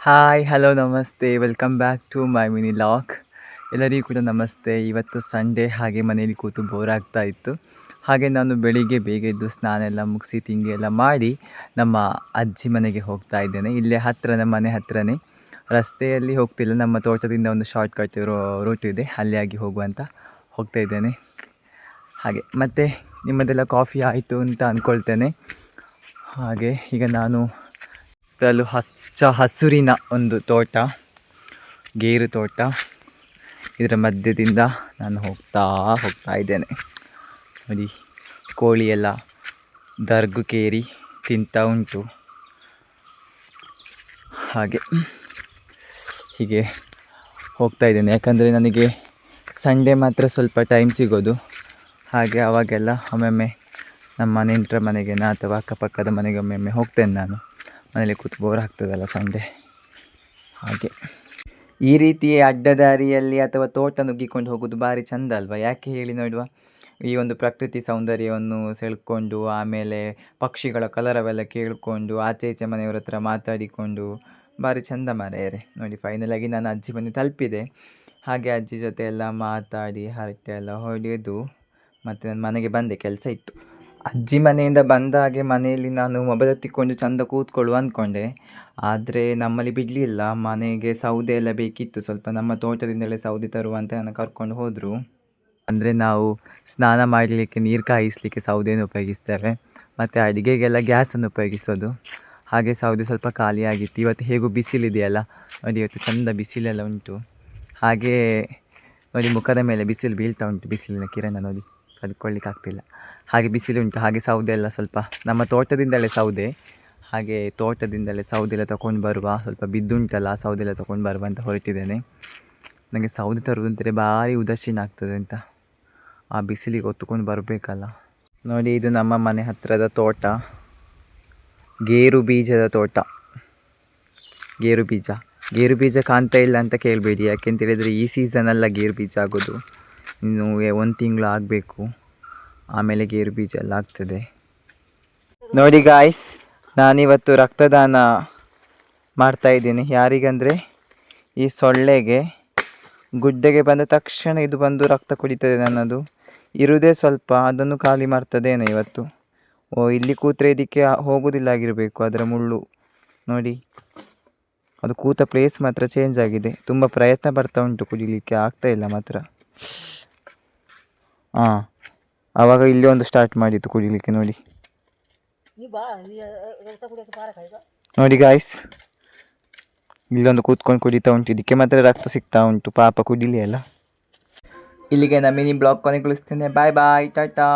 Hi, hello, ನಮಸ್ತೆ. Welcome back to my mini vlog. ಎಲ್ಲರಿಗೂ ಕೂಡ ನಮಸ್ತೆ. ಇವತ್ತು ಸಂಡೇ, ಹಾಗೆ ಮನೇಲಿ ಕೂತು ಬೋರ್ ಆಗ್ತಾ ಇತ್ತು. ಹಾಗೆ ನಾನು ಬೆಳಿಗ್ಗೆ ಬೇಗ ಎದ್ದು ಸ್ನಾನ ಎಲ್ಲ ಮುಗಿಸಿ ತಿಂಡಿ ಎಲ್ಲ ಮಾಡಿ ನಮ್ಮ ಅಜ್ಜಿ ಮನೆಗೆ ಹೋಗ್ತಾ ಇದ್ದೇನೆ. ಇಲ್ಲೇ ಹತ್ತಿರ, ನಮ್ಮ ಮನೆ ಹತ್ತಿರನೇ, ರಸ್ತೆಯಲ್ಲಿ ಹೋಗ್ತಿಲ್ಲ, ನಮ್ಮ ತೋಟದಿಂದ ಒಂದು ಶಾರ್ಟ್ ಕಟ್ ರೂಟ್ ಇದೆ, ಅಲ್ಲಿ ಆಗಿ ಹೋಗುವಂತ ಹೋಗ್ತಾ ಇದ್ದೇನೆ. ಹಾಗೆ ಮತ್ತು ನಿಮ್ಮದೆಲ್ಲ ಕಾಫಿ ಆಯಿತು ಅಂತ ಅಂದ್ಕೊಳ್ತೇನೆ. ಹಾಗೆ ಈಗ ನಾನು ಹಚ್ಚ ಹಸುರಿನ ಒಂದು ತೋಟ, ಗೇರು ತೋಟ, ಇದರ ಮಧ್ಯದಿಂದ ನಾನು ಹೋಗ್ತಾ ಇದ್ದೇನೆ. ನೋಡಿ, ಕೋಳಿ ಎಲ್ಲ ದರ್ಗು ಕೇರಿ ತಿಂತಾ ಉಂಟು. ಹೀಗೆ ಹೋಗ್ತಾ ಇದ್ದೇನೆ, ಯಾಕಂದರೆ ನನಗೆ ಸಂಡೇ ಮಾತ್ರ ಸ್ವಲ್ಪ ಟೈಮ್ ಸಿಗೋದು. ಹಾಗೆ ಅವಾಗೆಲ್ಲ ಒಮ್ಮೊಮ್ಮೆ ನಮ್ಮ ನೆಂಟರ ಮನೆಗೆ ಅಥವಾ ಅಕ್ಕಪಕ್ಕದ ಮನೆಗೆ ಒಮ್ಮೊಮ್ಮೆ ಹೋಗ್ತೇನೆ. ನಾನು ಮನೇಲಿ ಕೂತು ಬೋರ್ ಆಗ್ತದಲ್ಲ ಸಂಡೇ. ಹಾಗೆ ಈ ರೀತಿ ಅಡ್ಡದಾರಿಯಲ್ಲಿ ಅಥವಾ ತೋಟ ನುಗ್ಗಿಕೊಂಡು ಹೋಗೋದು ಭಾರಿ ಚೆಂದ ಅಲ್ವಾ? ಯಾಕೆ ಹೇಳಿ ನೋಡುವ. ಈ ಒಂದು ಪ್ರಕೃತಿ ಸೌಂದರ್ಯವನ್ನು ಸೆಳ್ಕೊಂಡು, ಆಮೇಲೆ ಪಕ್ಷಿಗಳ ಕಲರವೆಲ್ಲ ಕೇಳಿಕೊಂಡು, ಆಚೆ ಈಚೆ ಮನೆಯವ್ರ ಹತ್ರ ಮಾತಾಡಿಕೊಂಡು ಭಾರಿ ಚೆಂದ ಮಾರ್ರೆ. ನೋಡಿ, ಫೈನಲಾಗಿ ನಾನು ಅಜ್ಜಿ ಮನೆ ತಲುಪಿದೆ. ಹಾಗೆ ಅಜ್ಜಿ ಜೊತೆ ಎಲ್ಲ ಮಾತಾಡಿ ಹರಟೆ ಎಲ್ಲ ಹೊಡೆದು ಮತ್ತು ನನ್ನ ಮನೆಗೆ ಬಂದೆ, ಕೆಲಸ ಇತ್ತು. ಅಜ್ಜಿ ಮನೆಯಿಂದ ಬಂದ ಹಾಗೆ ಮನೆಯಲ್ಲಿ ನಾನು ಮೊಬೈಲ್ ಹೊತ್ತಿಕೊಂಡು ಚೆಂದ ಕೂತ್ಕೊಳ್ಳುವ ಅಂದ್ಕೊಂಡೆ. ಆದರೆ ನಮ್ಮಲ್ಲಿ ಬಿಡಲಿಲ್ಲ. ಮನೆಗೆ ಸೌದೆ ಎಲ್ಲ ಬೇಕಿತ್ತು ಸ್ವಲ್ಪ, ನಮ್ಮ ತೋಟದಿಂದಲೇ ಸೌದೆ ತರುವಂತೆ ನನ್ನ ಕರ್ಕೊಂಡು ಹೋದರು. ಅಂದರೆ ನಾವು ಸ್ನಾನ ಮಾಡಲಿಕ್ಕೆ, ನೀರು ಕಾಯಿಸಲಿಕ್ಕೆ ಸೌದೆಯನ್ನು ಉಪಯೋಗಿಸ್ತೇವೆ, ಮತ್ತು ಅಡುಗೆಗೆಲ್ಲ ಗ್ಯಾಸನ್ನು ಉಪಯೋಗಿಸೋದು. ಹಾಗೆ ಸೌದೆ ಸ್ವಲ್ಪ ಖಾಲಿಯಾಗಿತ್ತು. ಇವತ್ತು ಹೇಗೂ ಬಿಸಿಲಿದೆಯಲ್ಲ ನೋಡಿ, ಇವತ್ತು ಚೆಂದ ಬಿಸಿಲೆಲ್ಲ ಉಂಟು. ಹಾಗೆ ನೋಡಿ, ಮುಖದ ಮೇಲೆ ಬಿಸಿಲು ಬೀಳ್ತಾ ಉಂಟು, ಬಿಸಿಲಿನ ಕಿರಣ ನೋಡಿ, ತಡ್ಕೊಳ್ಳಿಕ್ಕಾಗ್ತಿಲ್ಲ. ಹಾಗೆ ಬಿಸಿಲುಂಟು. ಹಾಗೆ ಸೌದೆ ಎಲ್ಲ ಸ್ವಲ್ಪ ನಮ್ಮ ತೋಟದಿಂದಲೇ ಸೌದೆ, ಹಾಗೆ ತೋಟದಿಂದಲೇ ಸೌದೆ ಎಲ್ಲ ತೊಗೊಂಡು ಬರುವ, ಸ್ವಲ್ಪ ಬಿದ್ದುಂಟಲ್ಲ ಸೌದೆ ಎಲ್ಲ ತೊಗೊಂಡು ಬರುವ ಅಂತ ಹೊರಟಿದ್ದೇನೆ. ನನಗೆ ಸೌದೆ ತರುವುದಂದರೆ ಭಾರಿ ಉದಾಸೀನ ಆಗ್ತದೆ ಅಂತ, ಆ ಬಿಸಿಲಿಗೆ ಹೊತ್ತುಕೊಂಡು ಬರಬೇಕಲ್ಲ. ನೋಡಿ, ಇದು ನಮ್ಮ ಮನೆ ಹತ್ತಿರದ ತೋಟ, ಗೇರು ಬೀಜದ ತೋಟ. ಗೇರು ಬೀಜ ಕಾಣ್ತಾ ಇಲ್ಲ ಅಂತ ಕೇಳಬೇಡಿ, ಯಾಕೆಂತೇಳಿದರೆ ಈ ಸೀಸನಲ್ಲ ಗೇರು ಬೀಜ ಆಗೋದು, ಇನ್ನು 1 ತಿಂಗಳು ಆಗಬೇಕು, ಆಮೇಲೆ ಗೇರು ಬೀಜ ಎಲ್ಲ ಆಗ್ತದೆ. ನೋಡಿ ಗಾಯ್ಸ್, ನಾನಿವತ್ತು ರಕ್ತದಾನ ಮಾಡ್ತಾಯಿದ್ದೀನಿ. ಯಾರಿಗಂದರೆ ಈ ಸೊಳ್ಳೆಗೆ ಗುಡ್ಡೆಗೆ ಬಂದ ತಕ್ಷಣ ಇದು ಬಂದು ರಕ್ತ ಕುಡಿತದೆ ನನ್ನದು. ಇರುವುದೇ ಸ್ವಲ್ಪ, ಅದನ್ನು ಖಾಲಿ ಮಾಡ್ತದೇನೋ ಇವತ್ತು. ಇಲ್ಲಿ ಕೂತ್ರೆ ಇದಕ್ಕೆ ಹೋಗೋದಿಲ್ಲ ಆಗಿರಬೇಕು, ಅದರ ಮುಳ್ಳು ನೋಡಿ, ಅದು ಕೂತ ಪ್ಲೇಸ್ ಮಾತ್ರ ಚೇಂಜ್ ಆಗಿದೆ. ತುಂಬ ಪ್ರಯತ್ನ ಬರ್ತಾ ಉಂಟು, ಕುಡಿಲಿಕ್ಕೆ ಆಗ್ತಾ ಇಲ್ಲ ಮಾತ್ರ. ಆವಾಗ ಇಲ್ಲಿ ಒಂದು ಸ್ಟಾರ್ಟ್ ಮಾಡಿತ್ತು ಕುಡಿಲಿಕ್ಕೆ. ನೋಡಿ ನೋಡಿ ಗಾಯ್ಸ್, ಇಲ್ಲೊಂದು ಕೂತ್ಕೊಂಡು ಕುಡಿತಾ ಉಂಟು, ಇದಕ್ಕೆ ಮಾತ್ರ ರಕ್ತ ಸಿಗ್ತಾ ಉಂಟು, ಪಾಪ ಕುಡಿಲಿ ಅಲ್ಲ. ಇಲ್ಲಿಗೆ ನಾನು ಮಿನಿ ಬ್ಲಾಗ್ ಕೊನೆಗೊಳಿಸ್ತೇನೆ. ಬಾಯ್ ಬಾಯ್, ಟಾಟಾ.